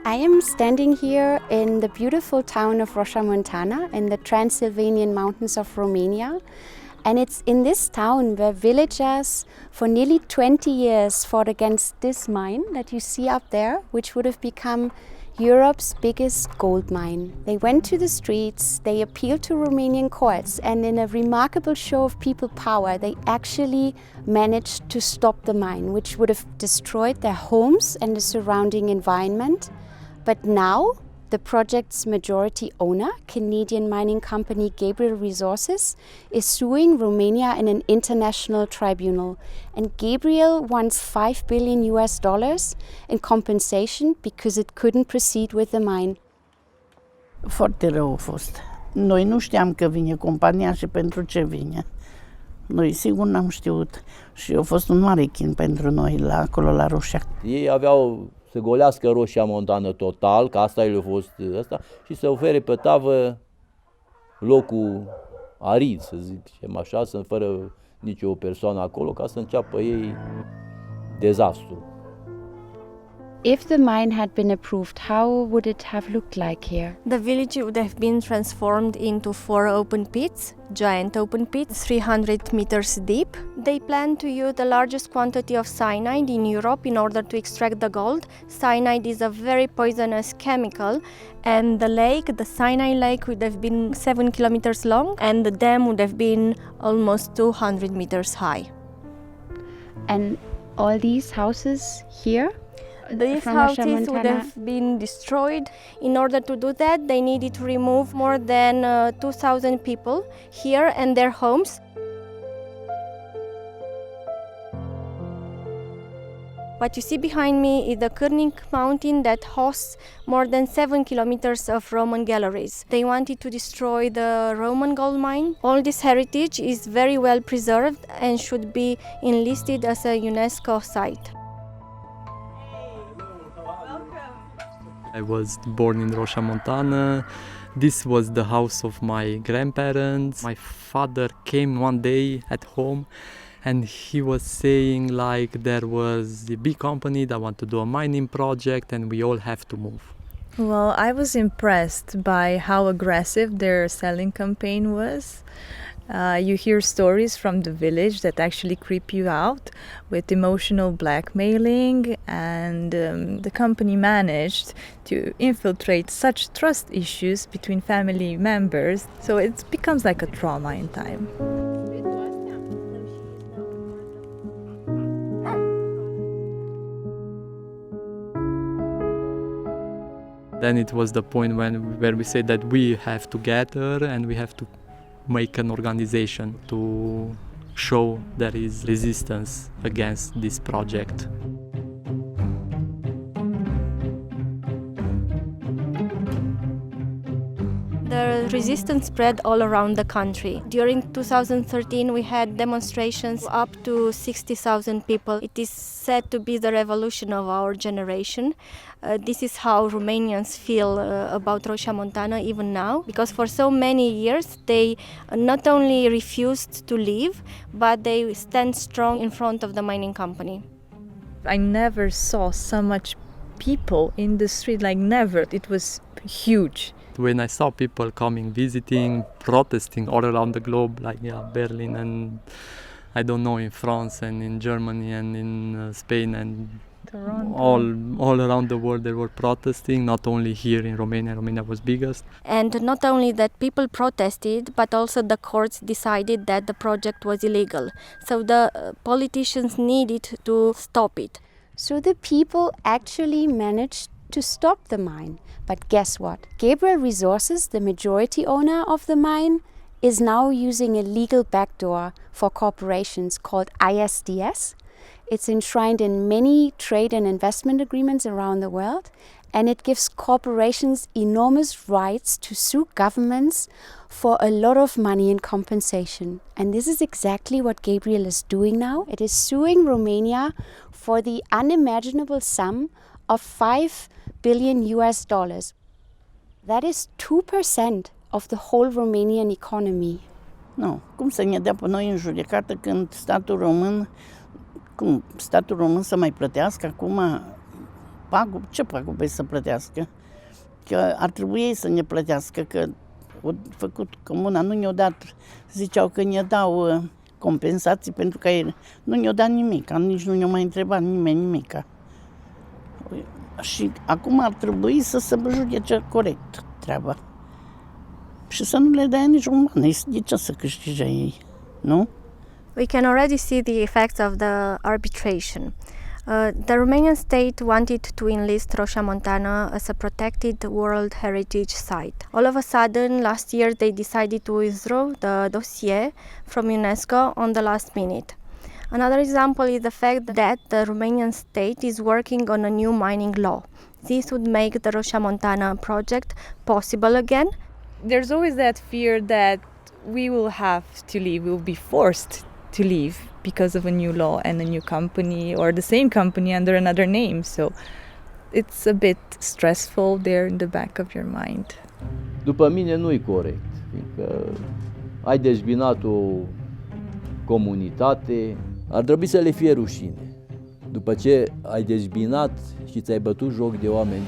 I am standing here in the beautiful town of Rosia Montana in the Transylvanian mountains of Romania. And it's in this town where villagers for nearly 20 years fought against this mine that you see up there, which would have become Europe's biggest gold mine. They went to the streets, they appealed to Romanian courts, and in a remarkable show of people power, they actually managed to stop the mine, which would have destroyed their homes and the surrounding environment. But now, the project's majority owner, Canadian mining company Gabriel Ressources, is suing Romania in an international tribunal. And Gabriel wants $5 billion in compensation because it couldn't proceed with the mine. Foarte rău a fost. Noi nu știam că vine compania și pentru ce vine. Noi sigur n-am știut și a fost un mare chin pentru noi acolo la Rosia. Ei aveau să golească Rosia Montană total, că asta le-a fost asta, și să ofere pe tavă locul arid, să zicem așa, fără nicio persoană acolo, ca să înceapă ei dezastru. If the mine had been approved, how would it have looked like here? The village would have been transformed into 4 open pits, giant open pits, 300 meters deep. They plan to use the largest quantity of cyanide in Europe in order to extract the gold. Cyanide is a very poisonous chemical, and the lake, the cyanide lake, would have been 7 kilometers long, and the dam would have been almost 200 meters high. And all these houses here? These houses would have been destroyed. In order to do that, they needed to remove more than 2,000 people here and their homes. What you see behind me is the Cârnic mountain that hosts more than 7 kilometers of Roman galleries. They wanted to destroy the Roman gold mine. All this heritage is very well preserved and should be enlisted as a UNESCO site. I was born in Rosia Montana. This was the house of my grandparents. My father came one day at home and he was saying like there was a big company that wanted to do a mining project and we all have to move. Well, I was impressed by how aggressive their selling campaign was. You hear stories from the village that actually creep you out with emotional blackmailing, and the company managed to infiltrate such trust issues between family members, so it becomes like a trauma in time. Then it was the point where we said that we have to gather and we have to make an organization to show there is resistance against this project. The resistance spread all around the country. During 2013, we had demonstrations up to 60,000 people. It is said to be the revolution of our generation. This is how Romanians feel about Rosia Montana even now, because for so many years they not only refused to leave, but they stand strong in front of the mining company. I never saw so much people in the street, like never. It was huge. When I saw people coming, visiting, protesting all around the globe, like Berlin and I don't know, in France and in Germany and in Spain and all around the world they were protesting, not only here in Romania. Romania was biggest. And not only that people protested, but also the courts decided that the project was illegal. So the politicians needed to stop it. So the people actually managed to stop the mine. But guess what? Gabriel Ressources, the majority owner of the mine, is now using a legal backdoor for corporations called ISDS. It's enshrined in many trade and investment agreements around the world, and it gives corporations enormous rights to sue governments for a lot of money in compensation. And this is exactly what Gabriel is doing now. It is suing Romania for the unimaginable sum of $5 billion. That is 2% of the whole Romanian economy. Nu, cum să ne dea pe noi în judecată când statul român să mai plătească acum Ce pagube să plătească? Că ar trebui ei să ne plătească, că au făcut comuna, nu ne-au dat, ziceau că ne dau compensații pentru că ei nu ne-au dat nimic, nici nu ne-au mai întrebat nimeni nimic. Și acum ar trebui să se judece corect treaba. Și să nu le dea nici un ban, de ce să câștige ei, nu? We can already see the effects of the arbitration. The Romanian state wanted to enlist Rosia Montana as a protected World Heritage Site. All of a sudden, last year, they decided to withdraw the dossier from UNESCO on the last minute. Another example is the fact that the Romanian state is working on a new mining law. This would make the Rosia Montana project possible again. There's always that fear that we will have to leave, we will be forced to leave because of a new law and a new company or the same company under another name. So it's a bit stressful there in the back of your mind. După mine nu-i corect, fiindcă ai dezbinat o comunitate, ar trebui să le fie rușine. După ce ai dezbinat și ți-ai bătut joc de oameni.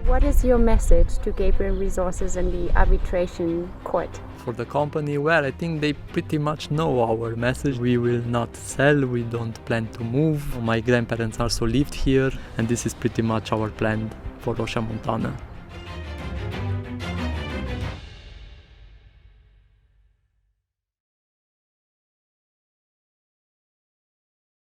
What is your message to Gabriel Ressources and the arbitration court? For the company, well, I think they pretty much know our message. We will not sell, we don't plan to move. My grandparents also lived here, and this is pretty much our plan for Rosia Montana.